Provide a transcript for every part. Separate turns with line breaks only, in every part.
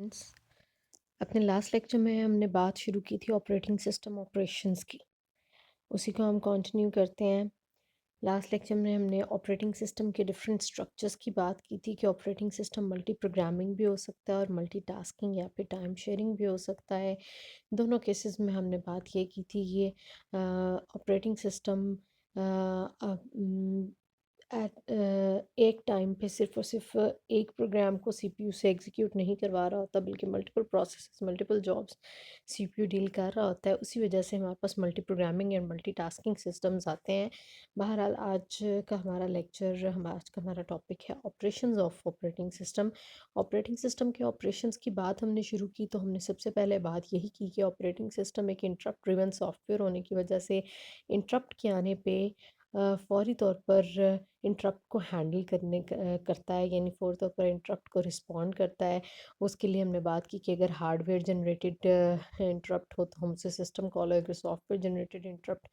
Friends, अपने last lecture में हमने बात शुरू की थी ऑपरेटिंग सिस्टम ऑपरेशंस की। उसी को हम कंटिन्यू करते हैं। लास्ट लेक्चर में हमने ऑपरेटिंग सिस्टम के डिफरेंट स्ट्रक्चर्स की बात की थी कि ऑपरेटिंग सिस्टम मल्टी प्रोग्रामिंग भी हो सकता है और मल्टी टास्किंग या फिर टाइम शेयरिंग भी हो सकता है। दोनों केसेस में हमने बात ये की थी ये ऑपरेटिंग सिस्टम एक टाइम पे सिर्फ और सिर्फ एक प्रोग्राम को सीपीयू से एग्जीक्यूट नहीं करवा रहा होता, बल्कि multiple processes multiple jobs CPU deal कर रहा होता है। उसी वजह से हमारे पास multiprogramming and multitasking systems आते हैं। बहरहाल आज का हमारा लेक्चर आज का हमारा टॉपिक है operations of operating system. Operating system के ऑपरेशंस की बात हमने शुरू की तो हमने सबसे पहले बात यही की कि ऑपरेटिंग सिस्टम एक इंटरप्ट ड्रिवन सॉफ्टवेयर होने की वजह से इंटरप्ट के आने पे फौरी तौर पर इंटरप्ट को हैंडल करता है, यानी फौरी तौर पर इंटरप्ट को रिस्पॉन्ड करता है। उसके लिए हमने बात की कि अगर हार्डवेयर जनरेटेड इंटरप्ट हो तो हम उसे सिस्टम कॉल हो, अगर सॉफ्टवेयर जनरेटेड इंटरप्ट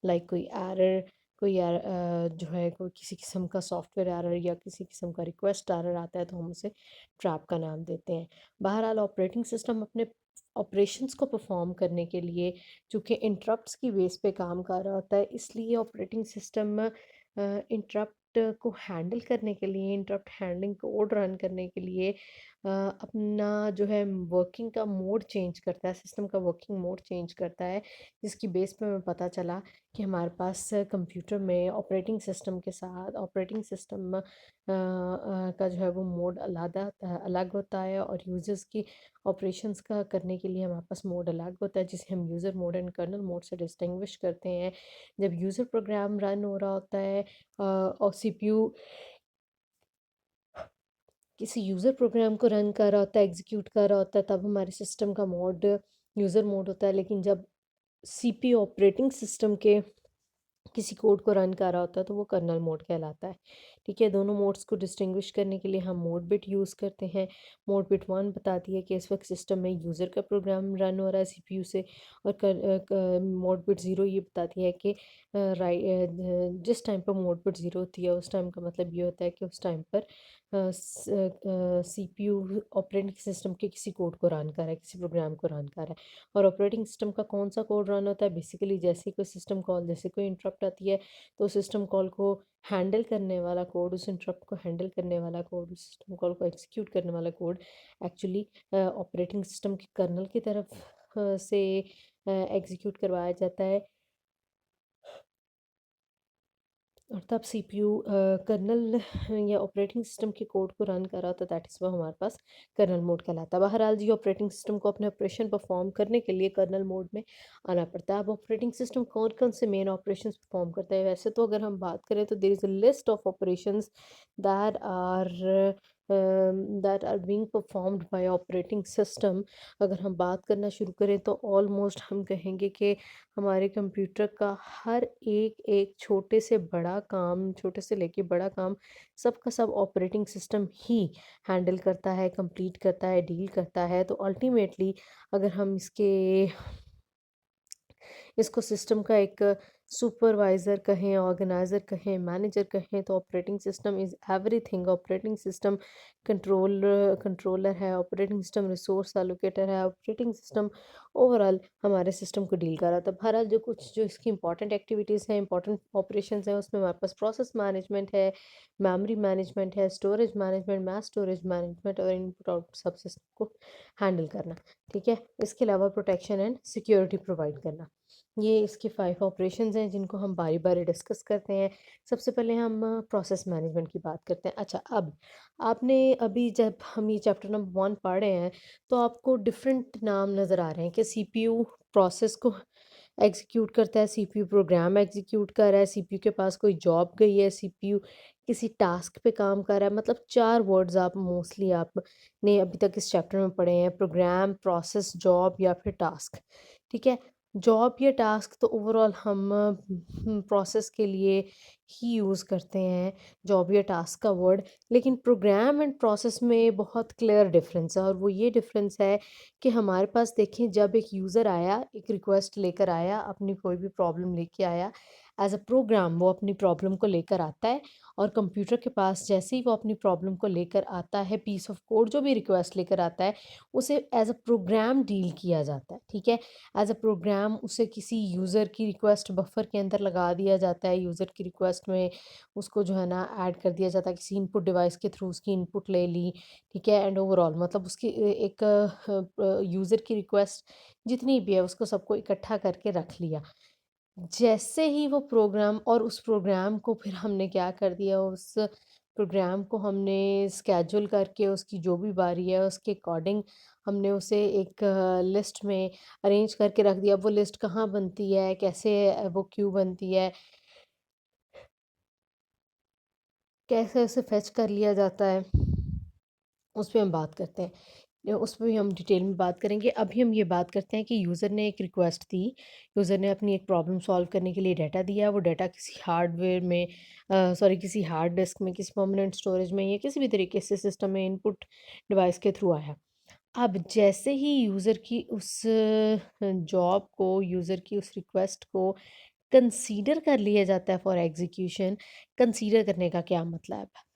लाइक कोई एरर जो है कोई किसी किस्म का सॉफ्टवेयर एरर या किसी किस्म का रिक्वेस्ट एरर आता है तो हम उसे ट्रैप का नाम देते हैं। बहरहाल ऑपरेटिंग सिस्टम अपने ऑपरेशंस को परफॉर्म करने के लिए चूँकि इंटरप्ट्स की बेस पे काम कर रहा होता है, इसलिए ऑपरेटिंग सिस्टम इंटरप्ट को हैंडल करने के लिए, इंटरप्ट हैंडलिंग कोड रन करने के लिए अपना जो है वर्किंग का मोड चेंज करता है, सिस्टम का वर्किंग मोड चेंज करता है। जिसकी बेस पे हमें पता चला कि हमारे पास कंप्यूटर में ऑपरेटिंग सिस्टम के साथ ऑपरेटिंग सिस्टम का जो है वो मोड अलग होता है, और यूज़र्स की ऑपरेशंस का करने के लिए हमारे पास मोड अलग होता है, जिसे हम user mode and kernel mode से डिस्टिंग्विश करते हैं। जब यूज़र प्रोग्राम रन हो रहा होता है और सीपीयू किसी यूज़र प्रोग्राम को रन कर रहा होता है, एग्जीक्यूट कर रहा होता है, तब हमारे सिस्टम का मोड यूज़र मोड होता है। लेकिन जब सीपीयू ऑपरेटिंग सिस्टम के किसी कोड को रन कर रहा होता है तो वो कर्नल मोड कहलाता है। ठीक है, दोनों मोड्स को डिस्टिंग्विश करने के लिए हम मोड बिट यूज़ करते हैं। मोड बिट 1 बताती है कि इस वक्त सिस्टम में यूज़र का प्रोग्राम रन हो रहा है सीपीयू से, और मोड बिट 0 ये बताती है कि जिस टाइम पर मोड बिट 0 होती है उस टाइम का मतलब ये होता है कि उस टाइम पर सीपीयू ऑपरेटिंग सिस्टम के किसी कोड को रन कर रहा है, किसी प्रोग्राम को रन कर रहा है। और ऑपरेटिंग सिस्टम का कौन सा कोड रन होता है, बेसिकली जैसे कोई सिस्टम कॉल, जैसे कोई इंटरप्ट आती है तो सिस्टम कॉल को हैंडल करने वाला कोड, उस इंटरप्ट को हैंडल करने वाला कोड, उस सिस्टम कॉल को एग्जीक्यूट करने वाला कोड एक्चुअली ऑपरेटिंग सिस्टम के कर्नल की तरफ से एग्जीक्यूट करवाया जाता है। और तब सीपीयू कर्नल या ऑपरेटिंग सिस्टम के कोड को रन कर रहा होता है, दैट इज़ वो हमारे पास कर्नल मोड कहलाता है। बहरहाल जी, ऑपरेटिंग सिस्टम को अपने ऑपरेशन परफॉर्म करने के लिए कर्नल मोड में आना पड़ता है। अब ऑपरेटिंग सिस्टम कौन कौन से मेन ऑपरेशंस परफॉर्म करता है, वैसे तो अगर हम बात करें तो there is a list of operations that are being performed by operating system. अगर हम बात करना शुरू करें तो ऑलमोस्ट हम कहेंगे कि हमारे कंप्यूटर का हर एक एक छोटे से बड़ा काम, छोटे से लेके बड़ा काम, सब का सब ऑपरेटिंग सिस्टम ही हैंडल करता है, कंप्लीट करता है, डील करता है। तो अल्टीमेटली अगर हम इसको सिस्टम का एक सुपरवाइज़र कहें, ऑर्गेनाइज़र कहें, मैनेजर कहें, तो operating system is everything. Operating system controller है, ऑपरेटिंग सिस्टम रिसोर्स एलोकेटर है, ऑपरेटिंग सिस्टम ओवरऑल हमारे सिस्टम को डील कर रहा था। बहरहाल जो इसकी इंपॉर्टेंट एक्टिविटीज़ हैं, इंपॉर्टेंट ऑपरेशंस हैं, उसमें हमारे पास प्रोसेस मैनेजमेंट है, मेमोरी मैनेजमेंट है, storage management, mass storage management और इनपुट आउटपुट सब सिस्टम को हैंडल करना। ठीक है, इसके अलावा प्रोटेक्शन एंड सिक्योरिटी प्रोवाइड करना। ये इसके 5 ऑपरेशंस हैं जिनको हम बारी बारी डिस्कस करते हैं। सबसे पहले हम प्रोसेस मैनेजमेंट की बात करते हैं। अच्छा, अब आपने अभी जब हम ये चैप्टर नंबर 1 पढ़ रहे हैं तो आपको डिफरेंट नाम नज़र आ रहे हैं कि सीपीयू प्रोसेस को एग्जीक्यूट करता है, सीपीयू प्रोग्राम एग्जीक्यूट कर रहा है, सीपीयू के पास कोई जॉब गई है, सीपीयू किसी टास्क पे काम कर रहा है। मतलब 4 वर्ड्स आप मोस्टली आपने अभी तक इस चैप्टर में पढ़े हैं, प्रोग्राम, प्रोसेस, जॉब या फिर टास्क। ठीक है, जॉब या टास्क तो ओवरऑल हम प्रोसेस के लिए ही यूज़ करते हैं, जॉब या टास्क का वर्ड। लेकिन प्रोग्राम एंड प्रोसेस में बहुत क्लियर डिफरेंस है, और वो ये डिफरेंस है कि हमारे पास देखें, जब एक यूज़र आया, एक रिक्वेस्ट लेकर आया, अपनी कोई भी प्रॉब्लम लेके आया, एज अ प्रोग्राम वो अपनी प्रॉब्लम को लेकर आता है, और कंप्यूटर के पास जैसे ही वो अपनी प्रॉब्लम को लेकर आता है, पीस ऑफ कोड जो भी रिक्वेस्ट लेकर आता है, उसे एज अ प्रोग्राम डील किया जाता है। ठीक है, एज अ प्रोग्राम उसे किसी यूज़र की रिक्वेस्ट बफर के अंदर लगा दिया जाता है। यूज़र की रिक्वेस्ट में उसको जो है ना ऐड कर दिया जाता है, किसी इनपुट डिवाइस के थ्रू उसकी इनपुट ले ली। ठीक है, एंड ओवरऑल मतलब उसकी एक यूज़र की रिक्वेस्ट जितनी भी है उसको सबको इकट्ठा करके रख लिया। जैसे ही वो प्रोग्राम, और उस प्रोग्राम को फिर हमने क्या कर दिया, उस प्रोग्राम को हमने स्केड्यूल करके उसकी जो भी बारी है उसके अकॉर्डिंग हमने उसे एक लिस्ट में अरेंज करके रख दिया। वो लिस्ट कहाँ बनती है, कैसे वो क्यों बनती है, कैसे उसे फेच कर लिया जाता है, उस पे हम बात करते हैं। उस पे भी हम डिटेल में बात करेंगे। अभी हम ये बात करते हैं कि यूज़र ने एक रिक्वेस्ट दी, यूज़र ने अपनी एक प्रॉब्लम सॉल्व करने के लिए डाटा दिया। वो डाटा किसी हार्डवेयर में किसी हार्ड डिस्क में, किसी परमानेंट स्टोरेज में, या किसी भी तरीके से सिस्टम में इनपुट डिवाइस के थ्रू आया। अब जैसे ही यूज़र की उस जॉब को, यूज़र की उस रिक्वेस्ट को कंसीडर कर लिया जाता है फॉर एग्जीक्यूशन। कंसीडर करने का क्या मतलब है?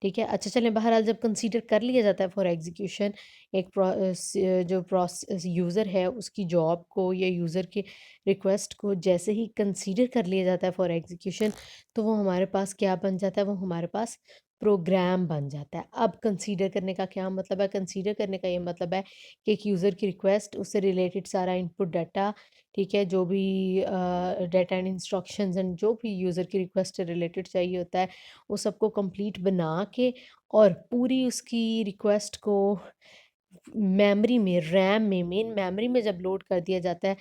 ठीक है, अच्छा चलें, बहरहाल जब कंसीडर कर लिया जाता है फॉर एग्जीक्यूशन, एक जो प्रोसेस यूज़र है उसकी जॉब को या यूज़र की रिक्वेस्ट को जैसे ही कंसीडर कर लिया जाता है फॉर एग्जीक्यूशन, तो वो हमारे पास क्या बन जाता है, वो हमारे पास प्रोग्राम बन जाता है। अब कंसीडर करने का क्या मतलब है? कंसीडर करने का ये मतलब है कि एक यूज़र की रिक्वेस्ट, उससे रिलेटेड सारा इनपुट डाटा, ठीक है, जो भी डाटा एंड इंस्ट्रक्शंस एंड जो भी यूज़र की रिक्वेस्ट से रिलेटेड चाहिए होता है, वो सबको कंप्लीट बना के और पूरी उसकी रिक्वेस्ट को मेमोरी में, रैम में, मेन मेमोरी में जब लोड कर दिया जाता है,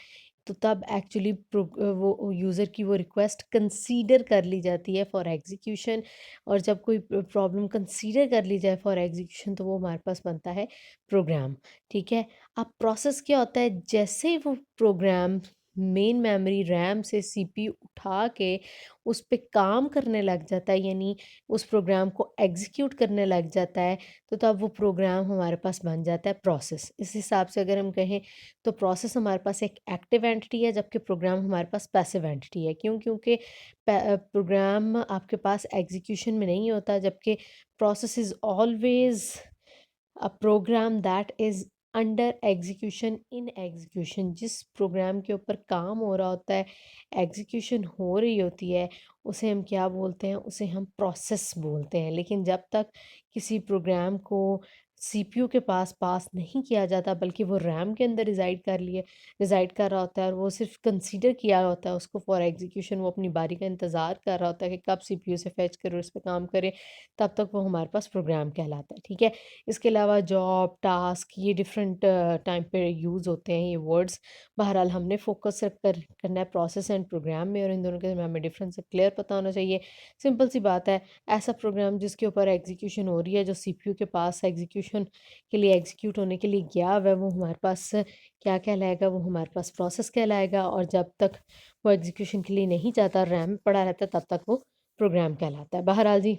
तो तब एक्चुअली वो यूज़र की वो रिक्वेस्ट कंसीडर कर ली जाती है फॉर एग्जीक्यूशन। और जब कोई प्रॉब्लम कंसीडर कर ली जाए फॉर एग्जीक्यूशन, तो वो हमारे पास बनता है प्रोग्राम। ठीक है, अब प्रोसेस क्या होता है, जैसे ही वो प्रोग्राम मेन मेमोरी रैम से सीपीयू उठा के उस पे काम करने लग जाता है, यानी उस प्रोग्राम को एग्जीक्यूट करने लग जाता है, तो तब वो प्रोग्राम हमारे पास बन जाता है प्रोसेस। इस हिसाब से अगर हम कहें तो प्रोसेस हमारे पास एक एक्टिव एंटिटी है, जबकि प्रोग्राम हमारे पास पैसिव एंटिटी है। क्यों? क्योंकि प्रोग्राम आपके पास एग्जीक्यूशन में नहीं होता, जबकि process is always a program that is under execution, in execution. जिस प्रोग्राम के ऊपर काम हो रहा होता है, एग्जीक्यूशन हो रही होती है, उसे हम क्या बोलते हैं? उसे हम प्रोसेस बोलते हैं। लेकिन जब तक किसी प्रोग्राम को सीपीयू के पास पास नहीं किया जाता, बल्कि वो रैम के अंदर रिज़ाइड कर रहा होता है, और वो सिर्फ कंसीडर किया होता है उसको फॉर एग्जीक्यूशन, वो अपनी बारी का इंतज़ार कर रहा होता है कि कब सीपीयू से फेच करे और इस पे काम करे, तब तक वो हमारे पास प्रोग्राम कहलाता है। ठीक है, इसके अलावा जॉब, टास्क, ये डिफरेंट टाइम पे यूज़ होते हैं ये वर्ड्स। बहरहाल हमने फोकस करना है प्रोसेस एंड प्रोग्राम में, और इन दोनों के हमें डिफरेंस क्लियर पता होना चाहिए। सिंपल सी बात है, ऐसा प्रोग्राम जिसके ऊपर एग्जीक्यूशन हो रही है, जो सीपीयू के पास एग्जीक्यूशन के लिए एग्जीक्यूट होने के लिए गया हुआ है, वो हमारे पास क्या कहलाएगा? वो हमारे पास प्रोसेस कहलाएगा। और जब तक वो एग्जीक्यूशन के लिए नहीं जाता, रैम में पड़ा रहता है, तब तक वो प्रोग्राम कहलाता है। बहरहाल जी,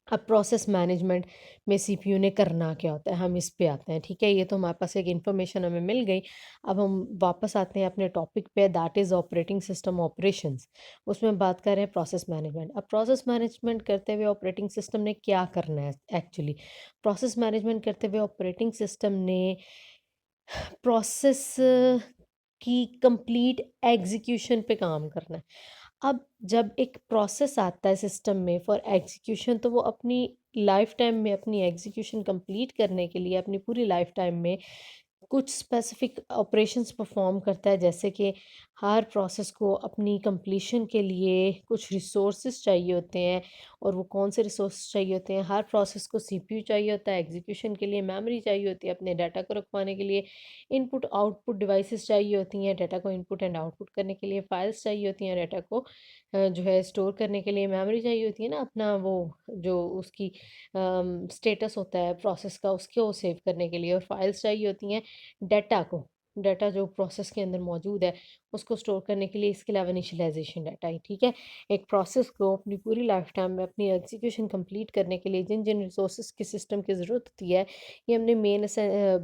अब प्रोसेस मैनेजमेंट में सीपीयू ने करना क्या होता है, हम इस पे आते हैं। ठीक है, ये तो हमारे पास एक इन्फॉर्मेशन हमें मिल गई। अब हम वापस आते हैं अपने टॉपिक पे, that is operating system operations. उसमें बात कर रहे हैं प्रोसेस मैनेजमेंट। अब प्रोसेस मैनेजमेंट करते हुए ऑपरेटिंग सिस्टम ने क्या करना है एक्चुअली? प्रोसेस मैनेजमेंट करते हुए ऑपरेटिंग सिस्टम ने प्रोसेस की कंप्लीट एग्जीक्यूशन पे काम करना है। अब जब एक प्रोसेस आता है सिस्टम में फॉर एग्जीक्यूशन, तो वो अपनी लाइफ टाइम में अपनी एग्जीक्यूशन कंप्लीट करने के लिए अपनी पूरी लाइफ टाइम में कुछ स्पेसिफिक ऑपरेशंस परफॉर्म करता है। जैसे कि हर प्रोसेस को अपनी कंप्लीशन के लिए कुछ रिसोर्सेज चाहिए होते हैं, और वो कौन से रिसोर्स चाहिए होते हैं? हर प्रोसेस को सीपीयू चाहिए होता है एग्जीक्यूशन के लिए, मेमोरी चाहिए होती है अपने डाटा को रखवाने के लिए, इनपुट आउटपुट डिवाइसेस चाहिए होती हैं डाटा को इनपुट एंड आउटपुट करने के लिए, फाइल्स चाहिए होती हैं डाटा को जो है स्टोर करने के लिए, मेमोरी चाहिए होती है ना अपना वो जो उसकी स्टेटस होता है प्रोसेस का, उसको सेव करने के लिए, और फाइल्स चाहिए होती हैं डाटा को डाटा जो प्रोसेस के अंदर मौजूद है उसको स्टोर करने के लिए इसके अलावा इनिशियलाइजेशन डाटा है, ठीक है। एक प्रोसेस को अपनी पूरी लाइफ टाइम में अपनी एग्जीक्यूशन कंप्लीट करने के लिए जिन जिन रिसोर्सेज की सिस्टम की ज़रूरत होती है, ये हमने मेन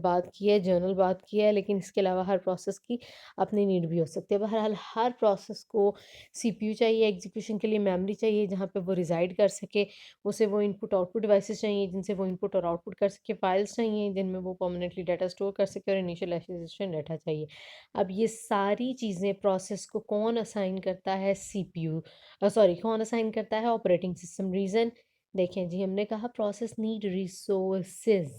बात की है, जनरल बात की है, लेकिन इसके अलावा हर प्रोसेस की अपनी नीड भी हो सकती है। बहरहाल हर प्रोसेस को सीपीयू चाहिए एग्जीक्यूशन के लिए, मेमोरी चाहिए जहाँ पे वो रिजाइड कर सके, उसे वो इनपुट आउटपुट डिवाइसेस चाहिए जिनसे वो इनपुट और आउटपुट कर सके, फाइल्स चाहिए जिनमें वो परमानेंटली डाटा स्टोर कर सके, और इनिशियलाइजेशन डाटा चाहिए। अब ये सारी चीज़ें प्रोसेस को कौन असाइन करता है? सीपीयू, सॉरी, कौन असाइन करता है? Operating system. रीज़न देखें जी, हमने कहा process need resources,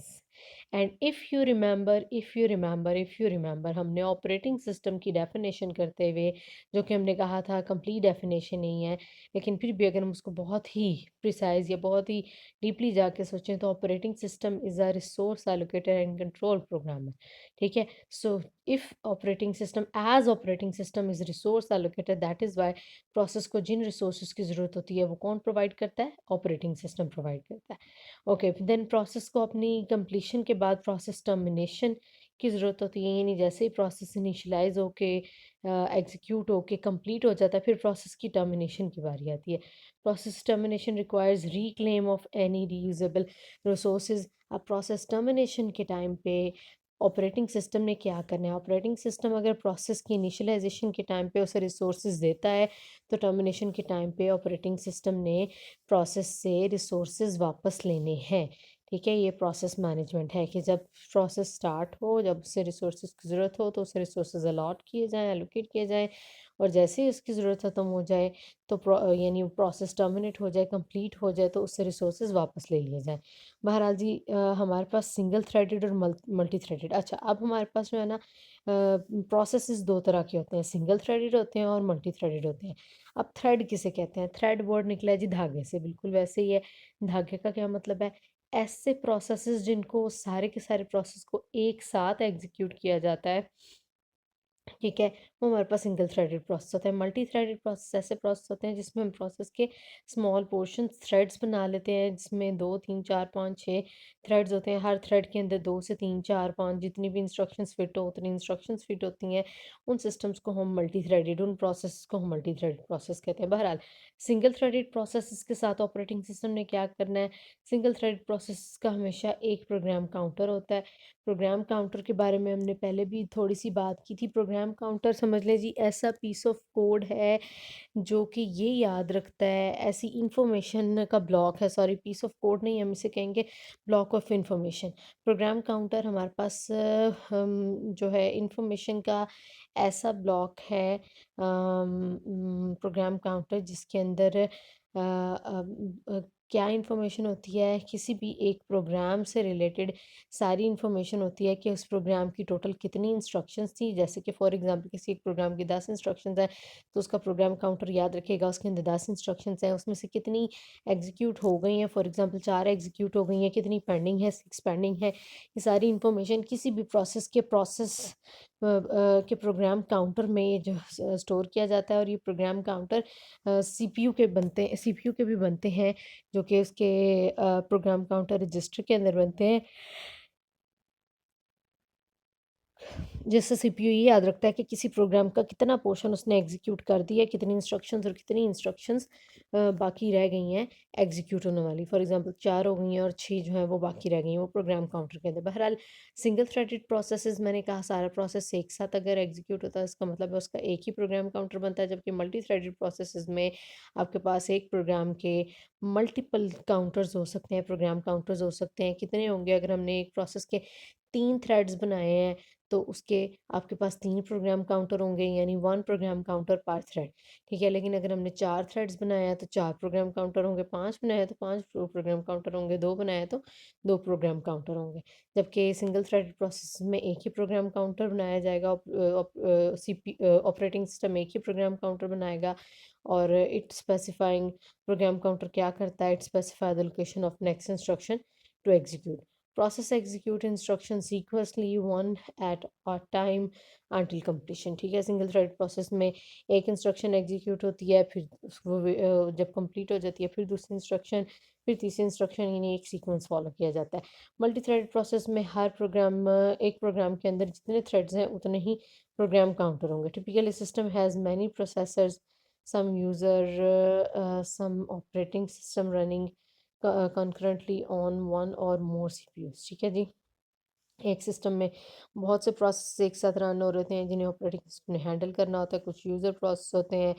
and if you remember हमने ऑपरेटिंग सिस्टम की डेफिनेशन करते हुए, जो कि हमने कहा था कंप्लीट डेफिनेशन नहीं है, लेकिन फिर भी अगर हम उसको बहुत ही प्रिसाइज या बहुत ही डीपली जाके सोचें तो operating system is a resource allocator and control program है, ठीक है। So if operating system is resource allocator, that is why process को जिन रिसोर्सेज की ज़रूरत होती है वो कौन प्रोवाइड करता है? ऑपरेटिंग सिस्टम प्रोवाइड करता है। ओके, देन प्रोसेस को अपनी कंप्लीशन के बाद प्रोसेस टर्मिनेशन की ज़रूरत होती है, यानी जैसे ही प्रोसेस इनिशियलाइज होके एग्जीक्यूट होके कंप्लीट हो जाता है, फिर प्रोसेस की टर्मिनेशन की बारी आती है। Process termination requires reclaim of any reusable resources. अब प्रोसेस टर्मिनेशन के टाइम पे ऑपरेटिंग सिस्टम ने क्या करना है? ऑपरेटिंग सिस्टम अगर प्रोसेस की इनिशियलाइजेशन के टाइम पे उसे रिसोर्सेज देता है, तो टर्मिनेशन के टाइम पे ऑपरेटिंग सिस्टम ने प्रोसेस से रिसोर्सेज वापस लेने हैं, ठीक है। ये प्रोसेस मैनेजमेंट है कि जब प्रोसेस स्टार्ट हो, जब उससे रिसोर्सेज की ज़रूरत हो तो उसे रिसोर्सेज अलॉट किए जाएँ, एलोकेट किए जाएँ, और जैसे ही उसकी ज़रूरत ख़त्म हो जाए तो यानी प्रोसेस टर्मिनेट हो जाए, कंप्लीट हो जाए, तो उससे रिसोर्सेज वापस ले लिए जाएँ। बहरहाल जी, हमारे पास सिंगल थ्रेडेड और मल्टी थ्रेडेड। अच्छा, अब हमारे पास जो है ना प्रोसेसेस दो तरह के होते हैं, सिंगल थ्रेडेड होते हैं और मल्टी थ्रेडेड होते हैं। अब थ्रेड किसे कहते हैं? थ्रेड वर्ड निकला है जी धागे से, बिल्कुल वैसे ही है। धागे का क्या मतलब है? ऐसे प्रोसेसेस जिनको सारे के सारे प्रोसेस को एक साथ एग्जीक्यूट किया जाता है, ठीक है, वो हमारे पास सिंगल थ्रेडेड प्रोसेस होता है। मल्टी थ्रेडेड प्रोसेस ऐसे प्रोसेस होते हैं जिसमें हम प्रोसेस के स्मॉल पोर्शन थ्रेड्स बना लेते हैं, जिसमें 2 3 4 5 6 थ्रेड्स होते हैं। हर थ्रेड के अंदर 2 से 3 4 5 जितनी भी इंस्ट्रक्शंस फिट हो उतनी इंस्ट्रक्शंस फिट होती हैं। उन सिस्टम्स को हम मल्टी थ्रेडेड, उन प्रोसेस को हम मल्टी थ्रेडेड प्रोसेस कहते हैं। बहरहाल सिंगल थ्रेडेड प्रोसेस के साथ ऑपरेटिंग सिस्टम ने क्या करना है? सिंगल थ्रेडेड प्रोसेस का हमेशा एक प्रोग्राम काउंटर होता है। प्रोग्राम काउंटर के बारे में हमने पहले भी थोड़ी सी बात की थी। प्रोग्राम काउंटर समझ लें जी ऐसा पीस ऑफ कोड है जो कि ये याद रखता है, ऐसी इंफॉर्मेशन का ब्लॉक है, सॉरी पीस ऑफ कोड नहीं, हम इसे कहेंगे block of information. Program counter हमारे पास हम जो है इंफॉर्मेशन का ऐसा ब्लॉक है, प्रोग्राम काउंटर जिसके अंदर क्या इंफॉर्मेशन होती है? किसी भी एक प्रोग्राम से रिलेटेड सारी इंफॉर्मेशन होती है कि उस प्रोग्राम की टोटल कितनी इंस्ट्रक्शंस थी। जैसे कि फॉर एग्जांपल किसी एक प्रोग्राम की 10 इंस्ट्रक्शंस हैं, तो उसका प्रोग्राम काउंटर याद रखेगा उसके अंदर 10 इंस्ट्रक्शंस हैं, उसमें से कितनी एग्जीक्यूट हो गई हैं। फॉर एग्जांपल 4 एग्जीक्यूट हो गई हैं, कितनी पेंडिंग है, 6 पेंडिंग है। ये सारी इंफॉर्मेशन किसी भी प्रोसेस के प्रोग्राम काउंटर में ये जो स्टोर किया जाता है, और ये प्रोग्राम काउंटर सीपीयू के भी बनते हैं, जो कि उसके प्रोग्राम काउंटर रजिस्टर के अंदर बनते हैं, जिससे सीपीयू ये याद रखता है कि किसी प्रोग्राम का कितना पोर्शन उसने एग्जीक्यूट कर दिया है, कितनी इंस्ट्रक्शंस और कितनी इंस्ट्रक्शंस बाकी रह गई हैं एग्जीक्यूट होने वाली। फॉर एग्जांपल 4 हो गई हैं और 6 जो है वो बाकी रह गई हैं, वो प्रोग्राम काउंटर के अंदर। बहरहाल सिंगल थ्रेडेड प्रोसेसेस, मैंने कहा सारा प्रोसेस एक साथ अगर एग्जीक्यूट होता है इसका मतलब है उसका एक ही प्रोग्राम काउंटर बनता है, जबकि मल्टी थ्रेडेड प्रोसेसेस में आपके पास एक प्रोग्राम के मल्टीपल काउंटर्स हो सकते हैं, प्रोग्राम काउंटर्स हो सकते हैं। कितने होंगे? अगर हमने एक प्रोसेस के 3 थ्रेड्स बनाए हैं तो उसके आपके पास 3 प्रोग्राम काउंटर होंगे, यानी 1 प्रोग्राम काउंटर पर थ्रेड, ठीक है। लेकिन अगर हमने 4 थ्रेड्स बनाया है तो 4 प्रोग्राम काउंटर होंगे, 5 बनाया तो 5 प्रोग्राम काउंटर होंगे, 2 बनाया तो 2 प्रोग्राम काउंटर होंगे। जबकि सिंगल थ्रेडेड प्रोसेस में एक ही प्रोग्राम काउंटर बनाया जाएगा, ऑपरेटिंग सिस्टम एक ही प्रोग्राम काउंटर बनाएगा, और इट स्पेसिफाइंग प्रोग्राम काउंटर क्या करता है? It specify the location of next instruction to execute. Process execute instructions sequentially one at a time until completion, ठीक है। सिंगल थ्रेड प्रोसेस में एक इंस्ट्रक्शन एग्जीक्यूट होती है, फिर वो जब कंप्लीट हो जाती है फिर दूसरी इंस्ट्रक्शन, फिर तीसरी इंस्ट्रक्शन यानी एक सीक्वेंस फॉलो किया जाता है। मल्टी थ्रेडेड प्रोसेस में हर प्रोग्राम एक प्रोग्राम के अंदर जितने थ्रेड्स हैं उतने ही प्रोग्राम काउंटर होंगे। Typically system has many processors, some user some operating system running concurrently on one or more CPUs। ठीक है जी। एक सिस्टम में बहुत से प्रोसेस एक साथ रन हो रहे हैं जिन्हें ऑपरेटिंग सिस्टम ने हैंडल करना होता है। कुछ यूज़र प्रोसेस होते हैं,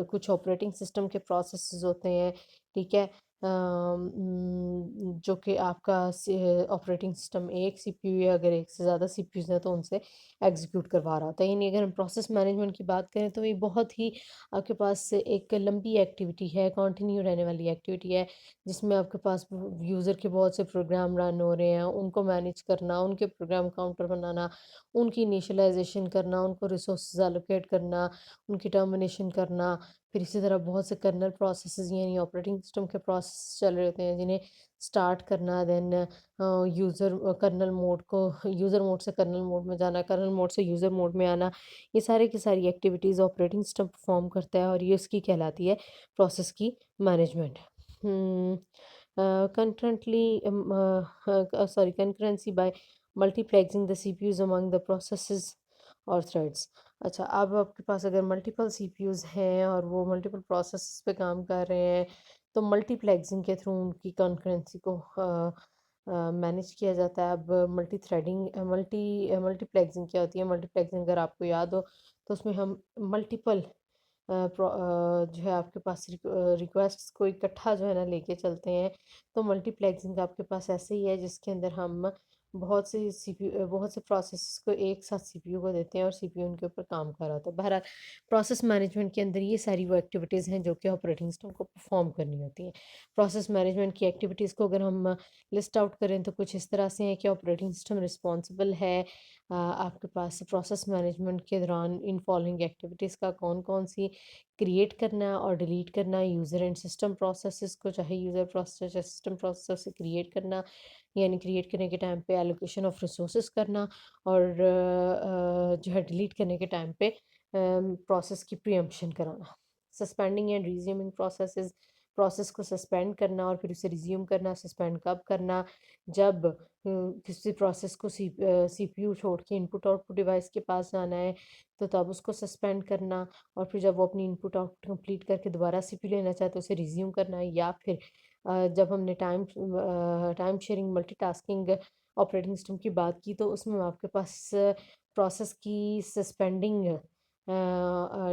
कुछ ऑपरेटिंग सिस्टम के प्रोसेसेस होते हैं। ठीक है। जो कि आपका ऑपरेटिंग सिस्टम एक सीपीयू या अगर एक से ज़्यादा सीपीयूज हैं तो उनसे एग्जीक्यूट करवा रहा होता है। यानी अगर हम प्रोसेस मैनेजमेंट की बात करें तो ये बहुत ही आपके पास एक लंबी एक्टिविटी है, कंटिन्यू रहने वाली एक्टिविटी है, जिसमें आपके पास यूज़र के बहुत से प्रोग्राम रन हो रहे हैं, उनको मैनेज करना, उनके प्रोग्राम काउंटर बनाना, उनकी इनिशियलाइजेशन करना, उनको रिसोर्सेज एलोकेट करना, उनकी टर्मिनेशन करना। फिर इसी तरह बहुत से कर्नल प्रोसेसेस यानी ऑपरेटिंग सिस्टम के प्रोसेस चल रहे होते हैं जिन्हें स्टार्ट करना, देन यूज़र कर्नल मोड को यूज़र मोड से कर्नल मोड में जाना, कर्नल मोड से यूज़र मोड में आना। ये सारे की सारी एक्टिविटीज़ ऑपरेटिंग सिस्टम परफॉर्म करता है और ये उसकी कहलाती है प्रोसेस की management. concurrently concurrency by multiplexing the CPUs among the processes और थ्रेड्स। अच्छा, अब आपके पास अगर मल्टीपल सीपीयूज हैं और वो मल्टीपल प्रोसेस पे काम कर रहे हैं तो मल्टीप्लेक्सिंग के थ्रू उनकी कॉन्करेंसी को मैनेज किया जाता है। अब मल्टी थ्रेडिंग मल्टीप्लेक्सिंग क्या होती है? मल्टीप्लेक्सिंग अगर आपको याद हो तो उसमें हम मल्टीपल जो है आपके पास रिक्वेस्ट को इकट्ठा जो है ना लेके चलते हैं। तो मल्टीप्लेक्सिंग आपके पास ऐसे ही है जिसके अंदर हम बहुत से प्रोसेस को एक साथ सीपीयू को देते हैं और सीपीयू उनके ऊपर काम कर रहा होता है। बहरहाल प्रोसेस मैनेजमेंट के अंदर ये सारी वो एक्टिविटीज़ हैं जो कि ऑपरेटिंग सिस्टम को परफॉर्म करनी होती हैं। प्रोसेस मैनेजमेंट की एक्टिविटीज़ को अगर हम लिस्ट आउट करें तो कुछ इस तरह से है कि ऑपरेटिंग सिस्टम रिस्पॉन्सिबल है आपके पास प्रोसेस मैनेजमेंट के दौरान इन फॉलोइंग एक्टिविटीज़ का कौन कौन सी क्रिएट करना और डिलीट करना यूज़र एंड सिस्टम प्रोसेसेस को, चाहे यूज़र प्रोसेस या सिस्टम प्रोसेस से क्रिएट करना, यानी क्रिएट करने के टाइम पे एलोकेशन ऑफ रिसोर्सेज करना और जो है डिलीट करने के टाइम पे प्रोसेस की प्रीएम्पशन कराना। Suspending and resuming processes, process को सस्पेंड करना और फिर उसे रिज्यूम करना। सस्पेंड कब करना? जब किसी प्रोसेस को सीपीयू छोड़ के इनपुट आउटपुट डिवाइस के पास जाना है तो तब उसको सस्पेंड करना, और फिर जब वो अपनी इनपुट आउटपुट कंप्लीट करके दोबारा सीपीयू लेना चाहे तो उसे रिज्यूम करना। या फिर जब हमने time sharing multitasking operating system की बात की तो उसमें आपके पास प्रोसेस की सस्पेंडिंग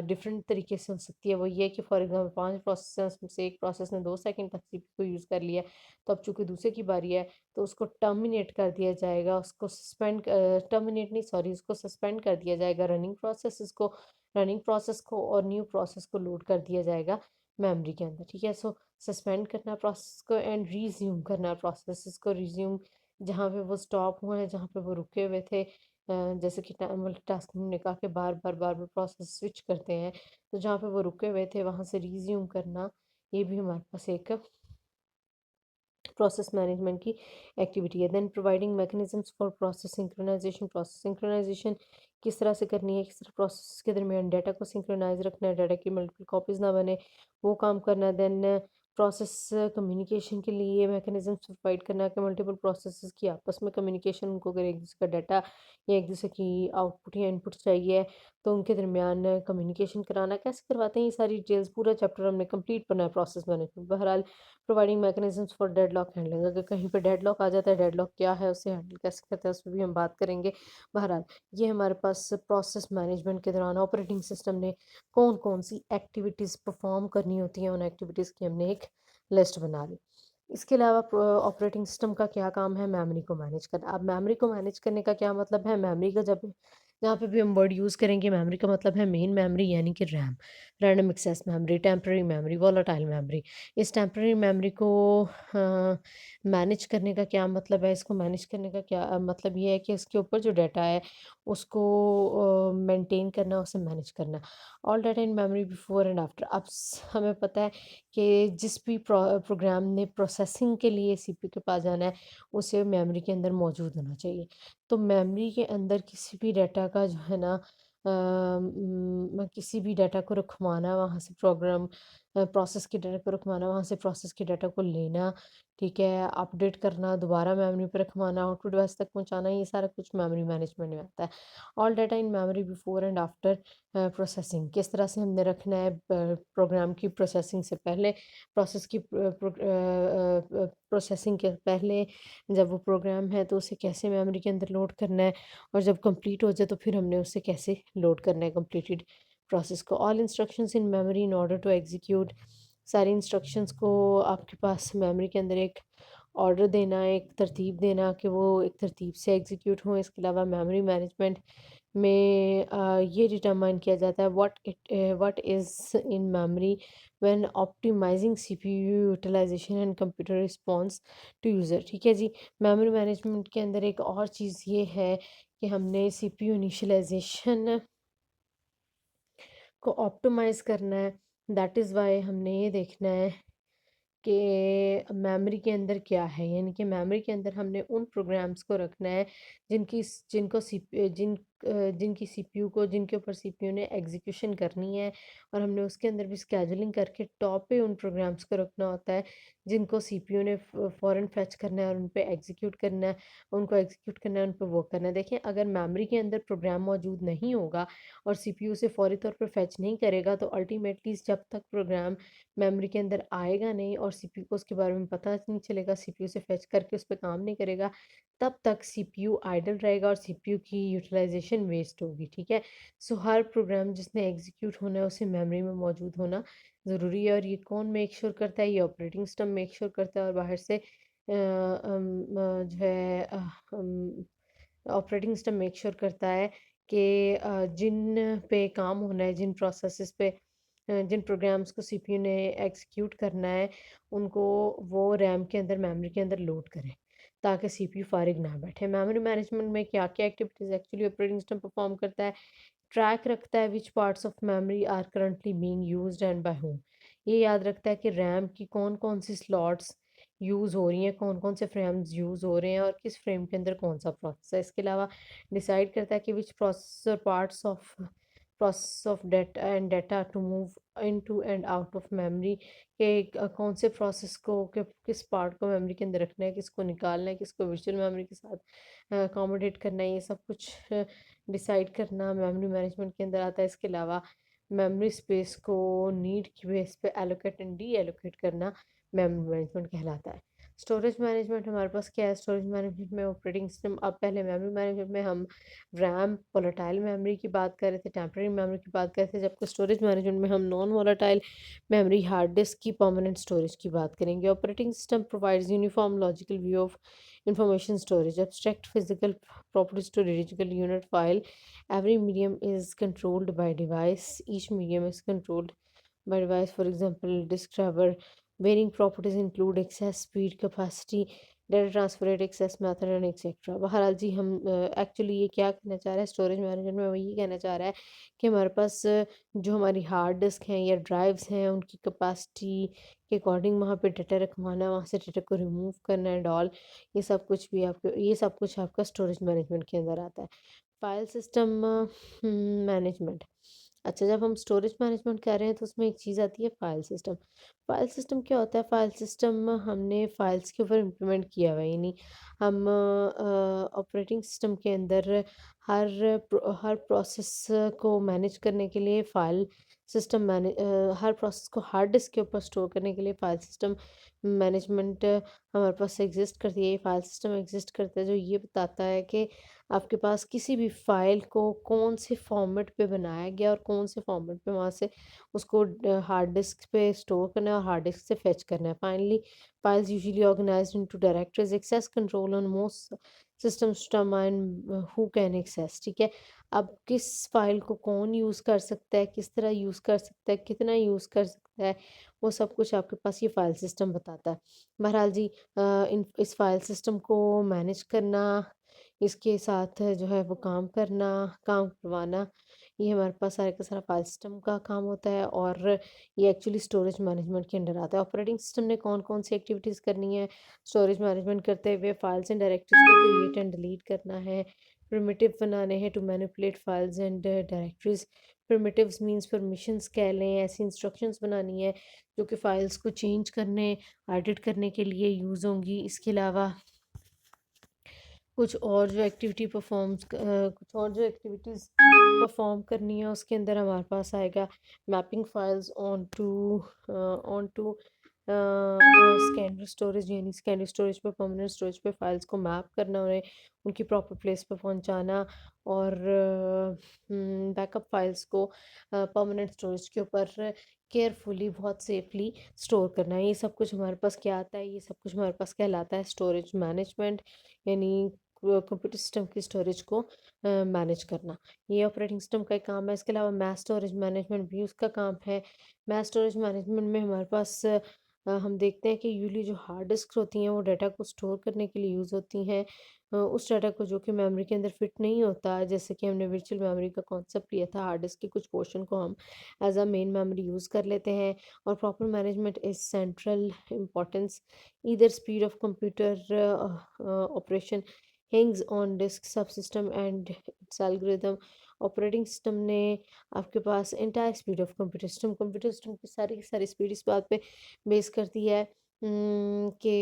डिफरेंट तरीके से हो सकती है। वो ये कि फॉर एग्जांपल 5 प्रोसेस हैं उसमें से एक प्रोसेस ने 2 सेकंड तक सीपीयू को यूज़ कर लिया, तो अब चूंकि दूसरे की बारी है तो उसको टर्मिनेट कर दिया जाएगा, उसको सस्पेंड टर्मिनेट नहीं सॉरी उसको सस्पेंड कर दिया जाएगा रनिंग प्रोसेस को और न्यू प्रोसेस को लोड कर दिया जाएगा मेमोरी के अंदर। ठीक है। सो सस्पेंड करना प्रोसेस को एंड रिज्यूम करना प्रोसेस को। रिज्यूम जहाँ पे वो स्टॉप हुए हैं, जहाँ पे वो रुके हुए थे, जैसे कि मल्टीटास्किंग ने कहा कि बार बार प्रोसेस स्विच करते हैं, तो जहाँ पे वो रुके हुए थे वहाँ से रिज्यूम करना, ये भी हमारे पास एक प्रोसेस मैनेजमेंट की एक्टिविटी है। Then providing mechanisms for process synchronisation किस तरह से करनी है, किस तरह प्रोसेस के दरमियान डाटा को सिंक्रोनाइज रखना है, डाटा की मल्टीपल कॉपीज ना बने, वो काम करना। देन प्रोसेस कम्युनिकेशन के लिए मैकेनिज्म्स प्रोवाइड करना कि मल्टीपल प्रोसेसेस की आपस में कम्युनिकेशन, उनको अगर एक दूसरे का डाटा या एक दूसरे की आउटपुट या इनपुट चाहिए तो उनके दरमियान कम्युनिकेशन कराना। कैसे करवाते हैं ये सारी डिटेल्स पूरा चैप्टर हमने कंप्लीट करना है प्रोसेस मैनेजमेंट। बहरहाल providing mechanisms for deadlock handling, अगर कहीं पर डेडलॉक आ जाता है, डेडलॉक क्या है, उसे हैंडल कैसे करते हैं, उस पर भी हम बात करेंगे। बहरहाल ये हमारे पास प्रोसेस मैनेजमेंट के दौरान ऑपरेटिंग सिस्टम ने कौन कौन सी एक्टिविटीज़ परफॉर्म करनी होती हैं, उन एक्टिविटीज़ की हमने एक लिस्ट बना ली। इसके अलावा ऑपरेटिंग सिस्टम का क्या काम है? मेमोरी को मैनेज करना। अब मेमोरी को मैनेज करने का क्या मतलब है? मेमोरी का जब जहाँ पे भी हम वर्ड यूज़ करेंगे मेमोरी का मतलब है मेन मेमोरी यानी कि RAM, random access memory, temporary memory, volatile memory. इस टेम्पररी मेमोरी को मैनेज करने का क्या मतलब है? इसको मैनेज करने का क्या मतलब ये है कि इसके ऊपर जो डाटा है उसको मेंटेन करना, उसे मैनेज करना। All data in memory before and after. अब हमें पता है कि जिस भी प्रोग्राम ने प्रोसेसिंग के लिए सीपीयू के पास जाना है उसे मेमोरी के अंदर मौजूद होना चाहिए। तो मेमोरी के अंदर किसी भी डाटा का जो है ना किसी भी डाटा को रखवाना, वहाँ से प्रोग्राम प्रोसेस के डाटा को रखवाना, वहाँ से प्रोसेस के डाटा को लेना, ठीक है, अपडेट करना, दोबारा मेमोरी पे रखवाना, आउटपुट डिवाइस तक पहुँचाना, ये सारा कुछ मेमोरी मैनेजमेंट में आता है। All data in memory before and after processing, किस तरह से हमने रखना है प्रोग्राम की प्रोसेसिंग से पहले, प्रोसेस की प्रोसेसिंग के पहले, जब वो प्रोग्राम है तो उसे कैसे मेमोरी के अंदर लोड करना है, और जब कंप्लीट हो जाए तो फिर हमने उसे कैसे लोड करना है कंप्लीटेड प्रोसेस को। All instructions in memory in order to execute, सारी इंस्ट्रक्शंस को आपके पास मेमोरी के अंदर एक ऑर्डर देना, एक तरतीब देना कि वो एक तरतीब से एग्जीक्यूट हों। इसके अलावा मेमोरी मैनेजमेंट में ये डिटरमाइन किया जाता है what is in memory when optimising CPU utilisation and computer response to user. ठीक है जी। मेमोरी मैनेजमेंट के अंदर एक और चीज़ ये है कि हमने सीपीयू इनिशियलाइजेशन को ऑप्टिमाइज़ करना है। दैट इज़ वाई हमने ये देखना है कि मेमोरी के अंदर क्या है, यानी कि मेमोरी के अंदर हमने उन प्रोग्राम्स को रखना है जिनकी जिनको सी जिन जिनकी सीपीयू को जिनके ऊपर सीपीयू ने एग्जीक्यूशन करनी है, और हमने उसके अंदर भी स्केजुलिंग करके टॉप पे उन प्रोग्राम्स को रखना होता है जिनको सीपीयू ने फ़ौरन फेच करना है और उन पे एग्जीक्यूट करना है, उनको एग्जीक्यूट करना है, उन पे वो करना है। देखें, अगर मेमोरी के अंदर प्रोग्राम मौजूद नहीं होगा और सीपीयू से फौरी तौर पर फेच नहीं करेगा, तो अल्टीमेटली जब तक प्रोग्राम मेमोरी के अंदर आएगा नहीं और सीपीयू को उसके बारे में पता नहीं चलेगा, सीपीयू से फेच करके उस पे काम नहीं करेगा, तब तक सीपीयू आइडल रहेगा और सीपीयू की यूटिलाइजेशन वेस्ट होगी। ठीक है। सो हर प्रोग्राम जिसने एग्जीक्यूट होना है उसे मेमोरी में मौजूद होना ज़रूरी है। और ये कौन मेक श्योर करता है? ये ऑपरेटिंग सिस्टम मेक श्योर करता है, और बाहर से जो है ऑपरेटिंग सिस्टम मेक श्योर करता है कि जिन पे काम होना है, जिन प्रोसेसेस पे जिन प्रोग्राम्स को सीपीयू ने एग्जीक्यूट करना है, उनको वो रैम के अंदर मेमोरी के अंदर लोड करें ताकि सीपीयू फारिग ना बैठे। मेमोरी मैनेजमेंट में क्या क्या activities actually operating system perform करता है? ट्रैक रखता है which parts of memory are currently being used and by whom. ये याद रखता है कि रैम की कौन कौन सी स्लॉट्स यूज़ हो रही हैं, कौन कौन से फ्रेम्स यूज़ हो रहे हैं और किस फ्रेम के अंदर कौन सा प्रोसेस है। इसके अलावा डिसाइड करता है कि which processor parts of data and data to move into and out of memory, के कौन से प्रोसेस को किस पार्ट को मेमोरी के अंदर रखना है, किसको निकालना है, किसको वर्चुअल मेमोरी के साथ अकोमोडेट करना है। ये सब कुछ डिसाइड करना मेमोरी मैनेजमेंट के अंदर आता है। इसके अलावा मेमोरी स्पेस को नीड की बेस पे एलोकेट एंड डी एलोकेट करना मेमोरी मैनेजमेंट कहलाता है। स्टोरेज मैनेजमेंट हमारे पास क्या है? स्टोरेज मैनेजमेंट में ऑपरेटिंग सिस्टम, अब पहले मेमोरी मैनेजमेंट में हम रैम, वोलेटाइल मेमोरी की बात कर रहे थे, टेम्पररी मेमोरी की बात कर रहे थे, जबकि स्टोरेज मैनेजमेंट में हम non volatile memory, hard disk की परमानेंट स्टोरेज की बात करेंगे। Operating system provides uniform logical view of information storage, abstract physical properties to digital unit file. Every medium is controlled by device. Each medium is controlled by device. For example, disk driver varying properties include access speed, capacity, data transfer rate, access method and etc. बहरहाल जी, हम actually ये क्या कहना चाह रहे हैं storage management में? वो ये कहना चाह रहा है कि हमारे पास जो हमारी हार्ड डिस्क हैं या ड्राइव्स हैं, उनकी कैपेसिटी के अकॉर्डिंग वहाँ पे डाटा रखवाना, वहाँ से डाटा को रिमूव करना एंड ऑल, ये सब कुछ आपका स्टोरेज मैनेजमेंट के अंदर आता है। File system management. अच्छा, जब हम स्टोरेज मैनेजमेंट कर रहे हैं तो उसमें एक चीज़ आती है फाइल सिस्टम। फाइल सिस्टम क्या होता है? फाइल सिस्टम हमने फाइल्स के ऊपर इम्प्लीमेंट किया हुआ है, यानी हम ऑपरेटिंग सिस्टम के अंदर हर प्रोसेस को मैनेज करने के लिए फाइल सिस्टम हर प्रोसेस को हार्ड डिस्क के ऊपर स्टोर करने के लिए फाइल सिस्टम मैनेजमेंट हमारे पास एग्जिस्ट करती है। ये फाइल सिस्टम एग्जिस्ट करता है जो ये बताता है कि आपके पास किसी भी फाइल को कौन से फॉर्मेट पे बनाया गया और कौन से फॉर्मेट पे वहाँ से उसको हार्ड डिस्क पे स्टोर करना है और हार्ड डिस्क से फेच करना है। Finally, files usually organized into directories access control on most systems determine who can access। ठीक है। अब किस फाइल को कौन यूज़ कर सकता है, किस तरह यूज़ कर सकता है, कितना यूज़ कर सकता है, वो सब कुछ आपके पास ये फाइल सिस्टम बताता है। बहरहाल जी, इस फाइल सिस्टम को मैनेज करना, इसके साथ जो है वो काम करवाना, ये हमारे पास सारे का सारा फाइल सिस्टम का काम होता है, और ये एक्चुअली स्टोरेज मैनेजमेंट के अंडर आता है। ऑपरेटिंग सिस्टम ने कौन कौन सी एक्टिविटीज़ करनी है स्टोरेज मैनेजमेंट करते हुए? फाइल्स एंड डायरेक्टरीज को क्रिएट एंड डिलीट करना है, प्रिमिटिव बनाने हैं to manipulate files and directories. Primitives means permissions कह लें, ऐसी इंस्ट्रक्शंस बनानी है जो कि फाइल्स को चेंज करने, एडिट करने के लिए यूज़ होंगी। इसके अलावा कुछ और जो एक्टिविटीज़ परफॉर्म करनी है उसके अंदर हमारे पास आएगा mapping files on to secondary storage, यानी सेकेंडरी स्टोरेज पे, परमानेंट स्टोरेज पे फाइल्स को मैप करना, उन्हें उनकी प्रॉपर प्लेस पे पहुंचाना, और बैकअप फाइल्स को परमानेंट स्टोरेज के ऊपर केयरफुली, बहुत सेफली स्टोर करना है। ये सब कुछ हमारे पास क्या आता है, ये सब कुछ हमारे पास कहलाता है स्टोरेज मैनेजमेंट, यानी कंप्यूटर सिस्टम की स्टोरेज को मैनेज करना। ये ऑपरेटिंग सिस्टम का एक काम है। इसके अलावा मैस स्टोरेज मैनेजमेंट भी उसका काम है। मैस स्टोरेज मैनेजमेंट में हमारे पास हम देखते हैं कि यूजली जो हार्ड डिस्क होती हैं वो डाटा को स्टोर करने के लिए यूज़ होती हैं, उस डाटा को जो कि मेमोरी के अंदर फिट नहीं होता। जैसे कि हमने वर्चुअल मेमोरी का कॉन्सेप्ट लिया था, हार्ड डिस्क के कुछ पोर्शन को हम as a main memory use कर लेते हैं। और proper management is central importance, either speed of computer operation hangs on disk subsystem and its algorithm। Operating system ने आपके पास entire speed of computer system की सारी स्पीड इस बात पे बेस करती है कि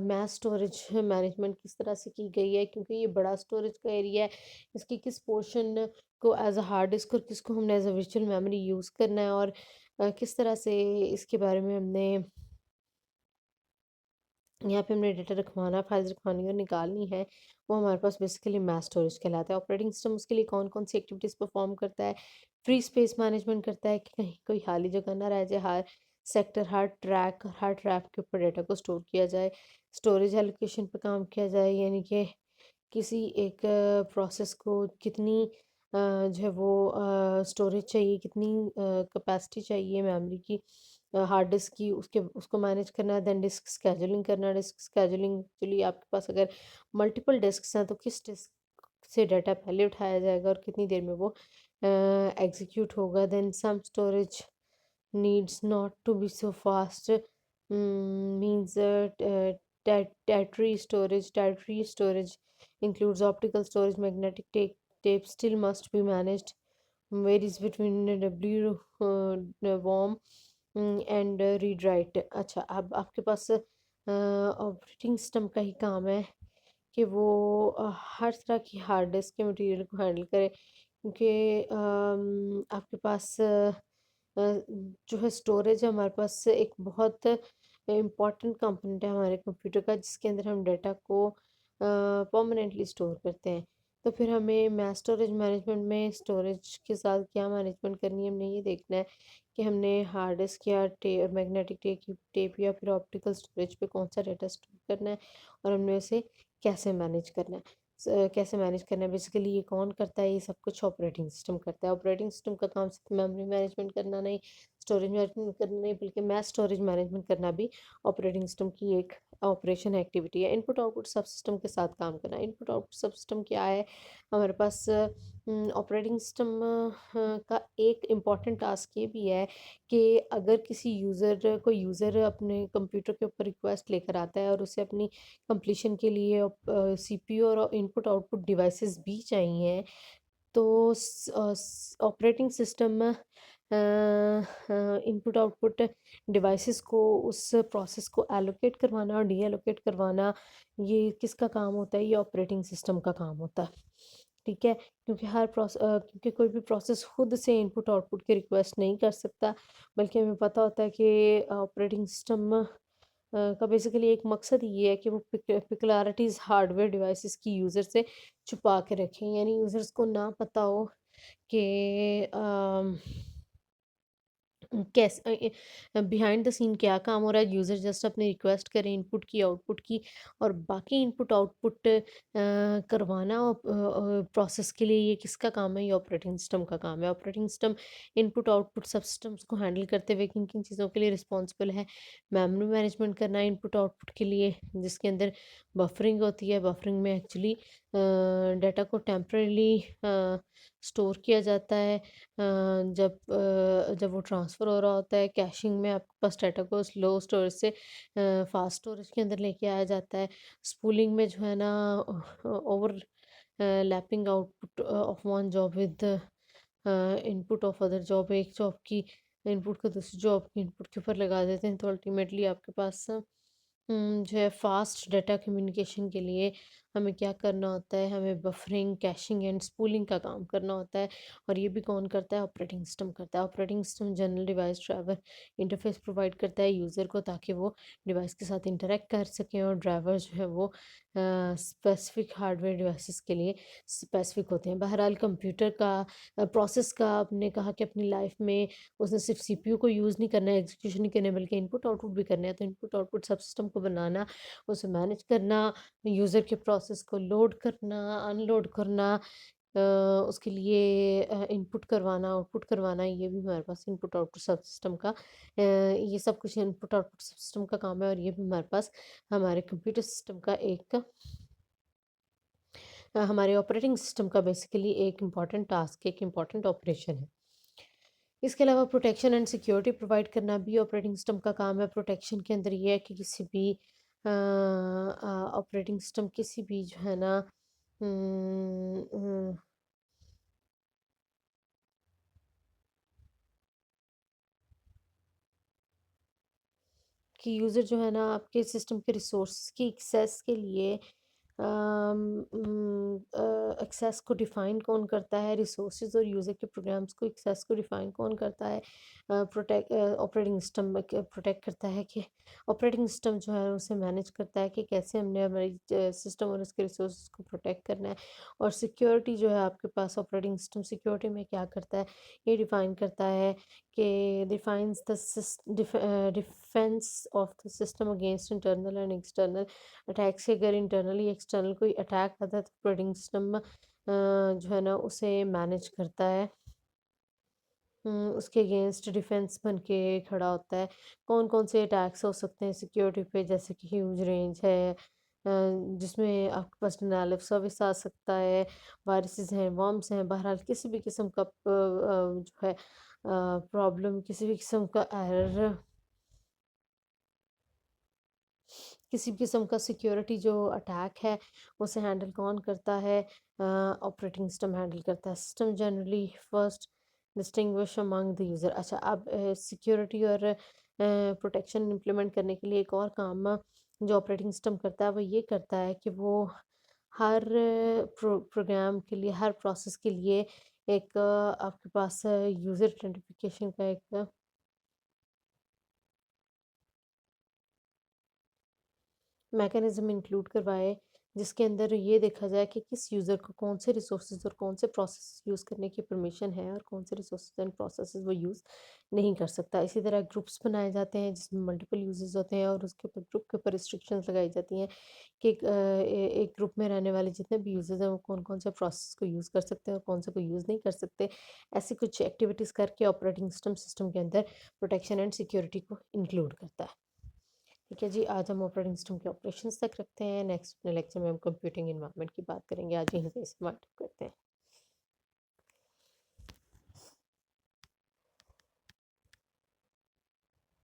मैस स्टोरेज मैनेजमेंट किस तरह से की गई है, क्योंकि ये बड़ा स्टोरेज का एरिया है। इसकी किस पोर्शन को एज अ हार्ड डिस्क और किसको हमने as a virtual memory use करना है, और किस तरह से इसके बारे में हमने यहाँ पे हमने डेटा रखवाना, फाइल्स रखवानी और निकालनी है, वो हमारे पास बेसिकली मैस स्टोरेज कहलाता है। ऑपरेटिंग सिस्टम उसके लिए कौन कौन सी एक्टिविटीज़ परफॉर्म करता है? फ्री स्पेस मैनेजमेंट करता है कि कहीं कोई खाली जगह ना रह जाए, हर सेक्टर, हर ट्रैक के ऊपर डेटा को स्टोर किया जाए। स्टोरेज एलोकेशन पे काम किया जाए, यानी कि किसी एक प्रोसेस को कितनी जो है वो स्टोरेज चाहिए, कितनी कैपेसिटी चाहिए मेमोरी की, हार्ड डिस्क की, उसके उसको मैनेज करना है। देन डिस्क स्केजुलिंग करना। डिस्क स्केजुलिंग एक्चुअली आपके पास अगर मल्टीपल डिस्क हैं तो किस डिस्क से डाटा पहले उठाया जाएगा और कितनी देर में वो एग्जीक्यूट होगा। Then some storage needs not to be so fast, means tertiary storage includes optical storage, tape still must be managed, varies between w warm and read write. अच्छा, अब आपके पास ऑपरेटिंग सिस्टम का ही काम है कि वो हर तरह की हार्ड डिस्क के मटेरियल को हैंडल करे, क्योंकि आपके पास जो है स्टोरेज है हमारे पास एक बहुत इम्पॉर्टेंट कंपोनेंट है हमारे कंप्यूटर का, जिसके अंदर हम डाटा को परमानेंटली स्टोर करते हैं। तो फिर हमें मैस स्टोरेज मैनेजमेंट में स्टोरेज के साथ क्या मैनेजमेंट करनी है, हमने ये देखना है कि हमने हार्ड डिस्क या मैग्नेटिक टेप या फिर ऑप्टिकल स्टोरेज पे कौन सा डाटा स्टोर करना है, और हमने उसे कैसे मैनेज करना है। कैसे मैनेज करना है बेसिकली ये कौन करता है, ये सब कुछ ऑपरेटिंग सिस्टम करता है। ऑपरेटिंग सिस्टम का काम सिर्फ मेमोरी मैनेजमेंट करना नहीं, स्टोरेज मैनेजमेंट करना नहीं, बल्कि मैस स्टोरेज मैनेजमेंट करना भी ऑपरेटिंग सिस्टम की एक ऑपरेशन एक्टिविटी है। इनपुट आउटपुट सब सिस्टम के साथ काम करना। इनपुट आउटपुट सब सिस्टम क्या है? हमारे पास ऑपरेटिंग सिस्टम का एक इम्पॉर्टेंट टास्क ये भी है कि अगर कोई यूज़र अपने कंप्यूटर के ऊपर रिक्वेस्ट लेकर आता है और उसे अपनी कंप्लीशन के लिए सीपीयू और इनपुट आउटपुट डिवाइसेस भी चाहिए, तो operating system input output devices को, उस प्रोसेस को एलोकेट करवाना और डी एलोकेट करवाना, ये किसका काम होता है? ये ऑपरेटिंग सिस्टम का काम होता है। ठीक है, क्योंकि क्योंकि कोई भी प्रोसेस खुद से इनपुट आउटपुट की रिक्वेस्ट नहीं कर सकता, बल्कि हमें पता होता है कि ऑपरेटिंग सिस्टम का बेसिकली एक मकसद ये है कि वो पिकुलरिटीज़ हार्डवेयर डिवाइसेस की यूज़र से छुपा के रखें, यानी यूज़र्स को ना पता हो कि कैसे बिहाइंड द सीन क्या काम हो रहा है। यूज़र जस्ट अपनी रिक्वेस्ट करें इनपुट की, आउटपुट की, और बाकी इनपुट आउटपुट करवाना प्रोसेस के लिए ये किसका काम है? ये ऑपरेटिंग सिस्टम का काम है। ऑपरेटिंग सिस्टम इनपुट आउटपुट सब सिस्टम्स को हैंडल करते हुए किन किन चीज़ों के लिए रिस्पॉन्सिबल है? मेमोरी मैनेजमेंट करना इनपुट आउटपुट के लिए, जिसके अंदर बफरिंग होती है। बफरिंग में एक्चुअली डाटा को टेम्परेली स्टोर किया जाता है, जब वो ट्रांसफ़र हो रहा होता है। कैशिंग में आपके पास डाटा को स्लो स्टोरेज से फास्ट स्टोरेज के अंदर लेके आया जाता है। स्पूलिंग में जो है ना, over lapping output of one job with input of other job, एक जॉब की इनपुट को दूसरी जॉब की इनपुट के ऊपर लगा देते हैं, तो अल्टीमेटली आपके पास जो है फास्ट डाटा कम्युनिकेशन के लिए हमें क्या करना होता है, हमें बफरिंग, कैशिंग एंड स्पूलिंग का काम करना होता है। और ये भी कौन करता है? ऑपरेटिंग सिस्टम करता है। Operating system general device driver interface provide करता है यूज़र को, ताकि वो डिवाइस के साथ इंटरेक्ट कर सकें, और ड्राइवर जो है वो स्पेसिफिक हार्डवेयर डिवाइसेस के लिए स्पेसिफिक होते हैं। बहरहाल कंप्यूटर का प्रोसेस का आपने कहा कि अपनी लाइफ में उसने सिर्फ सीपीयू को यूज़ नहीं करना है, एग्जीक्यूशन नहीं करना है, बल्कि इनपुट आउटपुट भी करना है। तो इनपुट आउटपुट सब सिस्टम को बनाना, उसे मैनेज करना, यूज़र के प्रोसेस को लोड करना, अनलोड करना, अ, उसके लिए इनपुट करवाना, आउटपुट करवाना, ये भी हमारे पास इनपुट आउटपुट सब सिस्टम का ये सब कुछ इनपुट आउटपुट सब सिस्टम का काम है। और ये भी हमारे पास हमारे कंप्यूटर सिस्टम का एक हमारे ऑपरेटिंग सिस्टम का बेसिकली एक इम्पॉर्टेंट टास्क, एक इम्पॉर्टेंट ऑपरेशन है। इसके अलावा प्रोटेक्शन एंड सिक्योरिटी प्रोवाइड करना भी ऑपरेटिंग सिस्टम का काम है। प्रोटेक्शन के अंदर ये है कि किसी भी ऑपरेटिंग सिस्टम किसी भी जो है ना हम्म, हम्म, कि यूज़र जो है ना आपके सिस्टम के रिसोर्स की एक्सेस के लिए एक्सेस को डिफ़ाइन कौन करता है, रिसोर्सेज और यूज़र के प्रोग्राम्स को एक्सेस को डिफ़ाइन कौन करता है, प्रोटेक्ट ऑपरेटिंग सिस्टम प्रोटेक्ट करता है कि ऑपरेटिंग सिस्टम जो है उसे मैनेज करता है कि कैसे हमने हमारी सिस्टम और उसके रिसोर्सेज को प्रोटेक्ट करना है। और सिक्योरिटी जो है आपके पास ऑपरेटिंग सिस्टम सिक्योरिटी में क्या करता है, ये डिफ़ाइन करता है कि defines the defence of the system against internal and external attack से। अगर इंटरनली एक्सटर्नल कोई अटैक आता है तो ऑपरेटिंग सिस्टम जो है ना उसे मैनेज करता है, उसके अगेंस्ट डिफेंस बन के खड़ा होता है। कौन कौन से अटैक्स हो सकते हैं सिक्योरिटी पे, जैसे कि ह्यूज रेंज है, जिसमें आपके पास डिनायल ऑफ सर्विस आ सकता है, वायरसेस हैं, वर्म्स हैं, बहरहाल किसी भी किस्म का जो है प्रॉब्लम, किसी भी किस्म का एरर, किसी भी किस्म का सिक्योरिटी जो अटैक है उसे हैंडल कौन करता है? ऑपरेटिंग सिस्टम हैंडल करता है। System generally first distinguish among the user. अच्छा, अब सिक्योरिटी और प्रोटेक्शन इम्प्लीमेंट करने के लिए एक और काम जो ऑपरेटिंग सिस्टम करता है वो ये करता है कि वो हर प्रोग्राम के लिए, हर प्रोसेस के लिए एक आपके पास यूज़र आइडेंटिफिकेशन का एक मैकेनिज्म इंक्लूड करवाए, जिसके अंदर ये देखा जाए कि किस यूज़र को कौन से रिसोर्सेज और कौन से प्रोसेस यूज़ करने की परमिशन है और कौन से रिसोर्सेज एंड प्रोसेस वो यूज़ नहीं कर सकता। इसी तरह ग्रुप्स बनाए जाते हैं जिसमें मल्टीपल यूजर्स होते हैं, और उसके ऊपर ग्रुप के ऊपर रिस्ट्रिक्शंस लगाई जाती हैं कि एक ग्रुप में रहने वाले जितने भी यूजर्स हैं वो कौन कौन से प्रोसेस को यूज़ कर सकते हैं और कौन से को यूज़ नहीं कर सकते। ऐसी कुछ एक्टिविटीज़ करके ऑपरेटिंग सिस्टम सिस्टम के अंदर प्रोटेक्शन एंड सिक्योरिटी को इंक्लूड करता है। ठीक है जी, आज हम ऑपरेटिंग सिस्टम के ऑपरेशंस तक रखते हैं। नेक्स्ट अपने लेक्चर में हम कंप्यूटिंग इन्वायरमेंट की बात करेंगे। आज यहीं से स्टार्ट करते हैं।